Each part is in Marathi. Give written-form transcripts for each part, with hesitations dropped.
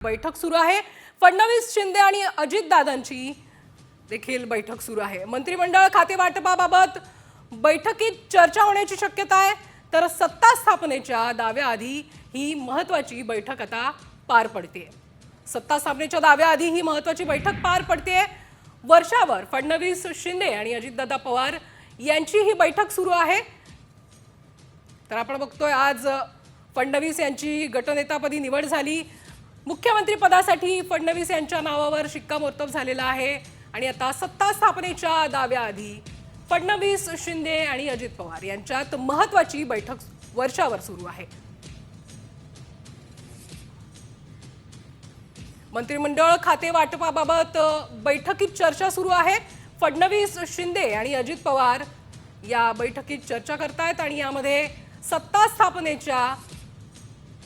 बैठक सुरू आहे। फडणवीस, शिंदे आणि अजितदादांची देखील बैठक सुरू आहे। मंत्रिमंडळ खाते वाटपाबाबत बैठकीत चर्चा होण्याची शक्यता आहे। तर सत्ता स्थापनेच्या दाव्याआधी ही महत्त्वाची बैठक आता पार पडते। सत्ता स्थापनेच्या दाव्याआधी ही महत्त्वाची बैठक पार पडते। वर्षावर फडणवीस, शिंदे आणि अजितदादा पवार यांची ही बैठक सुरू आहे। तर आपण बघतोय आज फडणवीस यांची गटनेतापदी निवड झाली। मुख्यमंत्री पदासाठी फडणवीस यांच्या नावावर शिक्कामोर्तब झालेला आहे आणि आता सत्ता स्थापनेच्या दाव्याआधी फडणवीस, शिंदे आणि अजित पवार यांच्यात महत्त्वाची बैठक वर्षावर सुरू आहे। मंत्रिमंडळ खाते वाटपाबाबत बैठकीत चर्चा सुरू आहे। फडणवीस, शिंदे आणि अजित पवार या बैठकीत चर्चा करतायत आणि यामध्ये सत्ता स्थापनेच्या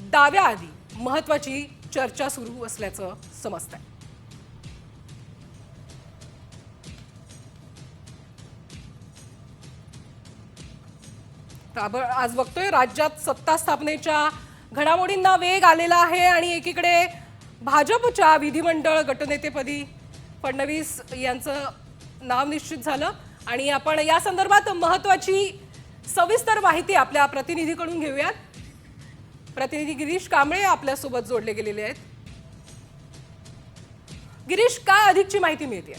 दाव्याआधी महत्त्वाची चर्चा सुरू असल्याचं समजतंय। आज बघतोय राज्यात सत्ता स्थापनेच्या घडामोडींना वेग आलेला आहे आणि एकीकडे भाजपच्या विधिमंडळ गटनेतेपदी फडणवीस यांचं नाव निश्चित झालं आणि आपण या संदर्भात महत्त्वाची सविस्तर माहिती आपल्या प्रतिनिधीकडून घेऊयात। प्रतिनिधी गिरीश कांबळे आपल्या सोबत जोडले गेलेले आहेत। गिरीश, काय अधिकची माहिती मिळते?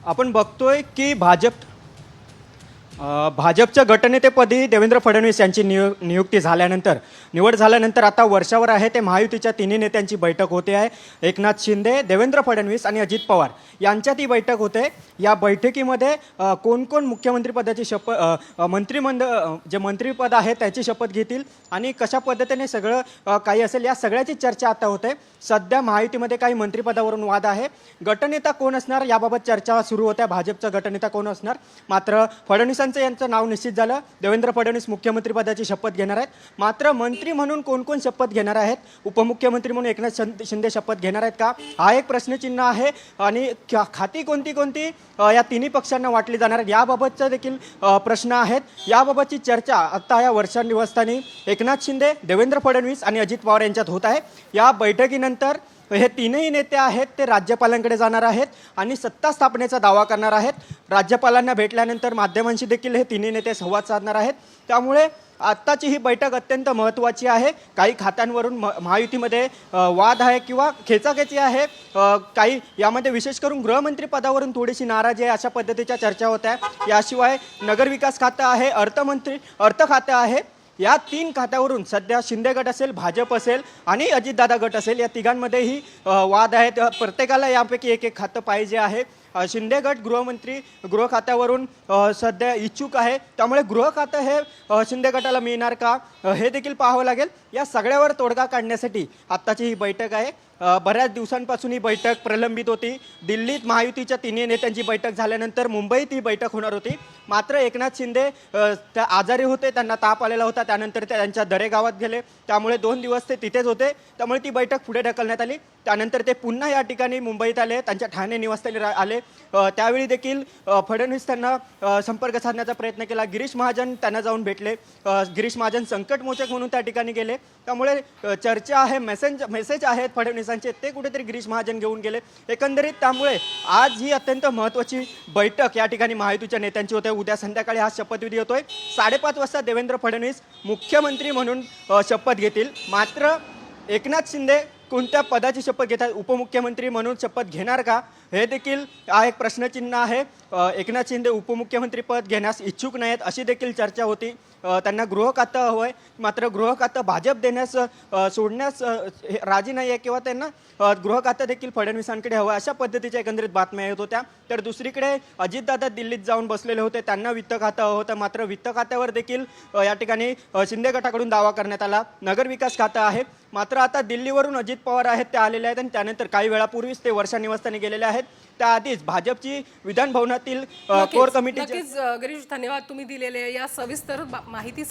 आपण बघतोय की भाजपच्या गटनेतेपदी देवेंद्र फडणवीस यांची नियुक्ती झाल्यानंतर निवड झाल्यानंतर आता वर्षावर आहे ते महायुतीच्या तिन्ही नेत्यांची बैठक होते आहे। एकनाथ शिंदे, देवेंद्र फडणवीस आणि अजित पवार यांच्यात ही बैठक होते। या बैठकीमध्ये कोण कोण मुख्यमंत्रीपदाची मंत्रिमंडळ जे मंत्रिपद आहे त्याची शपथ घेतील आणि कशा पद्धतीने सगळं काही असेल या सगळ्याची चर्चा आता होते। सध्या महायुतीमध्ये काही मंत्रिपदावरून वाद आहे। गटनेता कोण असणार याबाबत चर्चा सुरू होत्या। भाजपचा गटनेता कोण असणार, मात्र फडणवीसांचं यांचं नाव निश्चित झालं। देवेंद्र फडणवीस मुख्यमंत्रीपदाची शपथ घेणार आहेत। मात्र मंत्री म्हणून कोण कोण शपथ घेणार आहेत, उपमुख्यमंत्री म्हणून एकनाथ शिंदे शपथ घेणार आहेत का, हा एक प्रश्नचिन्ह आहे आणि खाती कोणती कोणती या तिन्ही पक्षांना वाटली जाणार आहेत याबाबतचा देखील प्रश्न आहेत। याबाबतची चर्चा आता या वर्षा निवासस्थानी एकनाथ शिंदे, देवेंद्र फडणवीस आणि अजित पवार यांच्यात होत आहे। या बैठकीनंतर हे तीनही नेते आहेत ते राज्यपालांकडे जाणार आहेत आणि सत्ता स्थापनेचा दावा करणार आहेत। राज्यपालांना भेटल्यानंतर माध्यमांशी देखील हे तिन्ही नेते संवाद साधणार आहेत। त्यामुळे आत्ताची ही बैठक अत्यंत महत्त्वाची आहे। काही खात्यांवरून महायुतीमध्ये वाद आहे किंवा खेचाखेची आहे। काही यामध्ये विशेष करून गृहमंत्री पदावरून थोडीशी नाराजी आहे अशा पद्धतीच्या चर्चा होत आहे। याशिवाय नगरविकास खातं आहे, अर्थ खातं आहे। या तीन खात्यावरून सध्या शिंदे गट असेल, भाजप असेल आणि अजितदादा गट असेल या तिघांमध्येही वाद आहेत। प्रत्येकाला यापैकी एक एक खातं पाहिजे आहे। शिंदे गट गृह खात्यावरून सध्या इच्छुक आहे। त्यामुळे गृह खातं हे शिंदे गटाला मिळणार का हे देखील पाहावं लागेल। या सगळ्यावर तोडगा काढण्यासाठी आत्ताची ही बैठक आहे। बऱ्याच दिवसांपासून ही बैठक प्रलंबित होती। दिल्लीत महायुतीच्या तिन्ही नेत्यांची बैठक झाल्यानंतर मुंबईत ही बैठक होणार होती। मात्र एकनाथ शिंदे त्या आजारी होते, त्यांना ताप आलेला होता, त्यानंतर ते त्यांच्या दरे गावात गेले, त्यामुळे 2 दिवस ते तिथेच होते। त्यामुळे ती बैठक पुढे ढकलण्यात आली। त्यानंतर ते पुन्हा या ठिकाणी मुंबईत आले, त्यांच्या ठाणे निवासस्थानी आले। त्यावेळी देखील फडणवीस त्यांना संपर्क साधण्याचा प्रयत्न केला। गिरीश महाजन त्यांना जाऊन भेटले। गिरीश महाजन संकटमोचक म्हणून त्या ठिकाणी गेले। त्यामुळे चर्चा आहे, मेसेज आहेत फडणवीसांचे, ते कुठेतरी गिरीश महाजन घेऊन गेले एकंदरीत। त्यामुळे आज ही अत्यंत महत्त्वाची बैठक या ठिकाणी महायुतीच्या नेत्यांची होते। उद्या संध्याकाळी हा शपथविधी होतोय। 5:30 वाजता देवेंद्र फडणवीस मुख्यमंत्री म्हणून शपथ घेतील। मात्र एकनाथ शिंदे कोणत्या पदाची शपथ घेतात, उपमुख्यमंत्री म्हणून शपथ घेणार का हे देखील हा एक प्रश्नचिन्ह आहे। एकनाथ शिंदे उपमुख्यमंत्रीपद घेण्यास इच्छुक नाहीत अशी देखील चर्चा होती। त्यांना गृह खातं हवं आहे, मात्र गृह खातं भाजप सोडण्यास राजी नाही आहे किंवा त्यांना गृह खातं देखील फडणवीसांकडे हवं अशा पद्धतीच्या एकंदरीत बातम्या येत होत्या। तर दुसरीकडे अजितदादा दिल्लीत जाऊन बसलेले होते, त्यांना वित्त खातं हवं होतं, मात्र वित्त खात्यावर देखील या ठिकाणी शिंदे गटाकडून दावा करण्यात आला। नगरविकास खातं आहे, मात्र आता दिल्लीवरून अजित पवार आहेत ते आलेले आहेत आणि त्यानंतर काही वेळापूर्वीच ते वर्षा निवासस्थानी गेलेले आहेत। त्याआधीच भाजपची विधान भवनातील कोर कमिटी नक्कीच गिरीश, धन्यवाद तुम्ही दिलेल्या या सविस्तर माहितीसाठी।